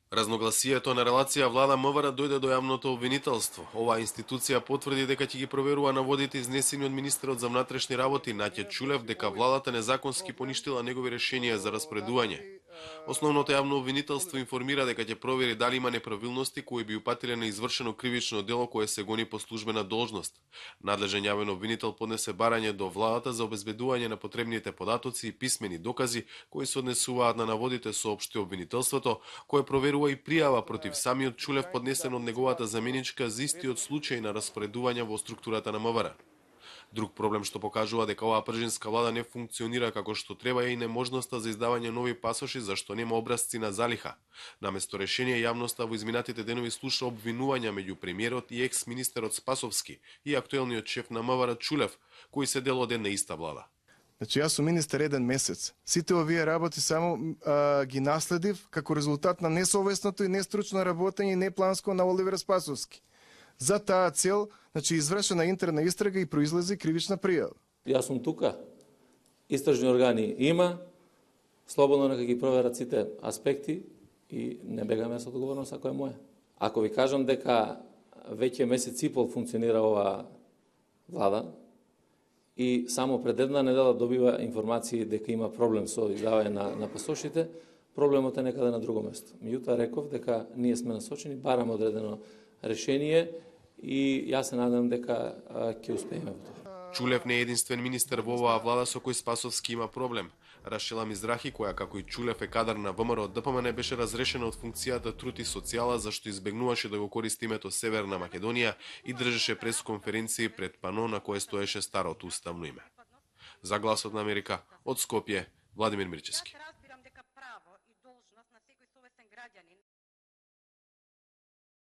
Разногласието на релација влада МВР дојде до јавното обвинителство. Оваа институција потврди дека ќе ги проверува наводите изнесени од министерот за внатрешни работи Наќа Чулев дека владата незаконски поништила негови решенија за распоредување. Основното јавно обвинителство информира дека ќе провери дали има неправилности кои би упатиле на извршено кривично дело кое се гони по службена должност. Надлежен јавен обвинител поднесе барање до владата за обезбедување на потребните податоци и писмени докази кои се однесуваат на наводите, соопшти обвинителството, кое проверува и пријава против самиот Чулев поднесен од неговата заменичка за истиот случај на распоредување во структурата на МВР. Друг проблем што покажува дека оваа пржинска влада не функционира како што треба е и неможноста за издавање нови пасоши зашто нема образци на залиха. Наместо решение, јавноста во изминатите денови слуша обвинувања меѓу премиерот и екс-министерот Спасовски и актуелниот шеф на МВР Чулев, кои се дел од една иста влада. Значи, јас сум министер еден месец. Сите овие работи само ги наследив како резултат на несовесното и нестручно работење и непланско на Оливер Спасовски. За таа цел, значи, извршена интерна истрага и произлези кривична пријава. Јас сум тука. Истражни органи има, слободно нека ги проверат сите аспекти и не бегаме со одговорност ако е моја. Ако ви кажам дека веќе месец и пол функционира оваа влада, и само пред една недела добива информации дека има проблем со издавање на пасошите, проблемот е некаде на друго место. Меѓутоа реков дека ние сме насочени, бараме одредено решение и јас се надам дека ќе успееме во тоа. Чулев не е единствен министер во оваа влада со кој Спасовски има проблем. Рашила Мизрахи, која како и Чулев е кадар на ВМРО ДПМН, беше разрешена од функцијата труд и социјала зашто избегнуваше да го користи името Северна Македонија и држеше пресконференции пред пано на кое стоеше старото уставно име. За Гласот на Америка, од Скопје, Владимир Мирчевски.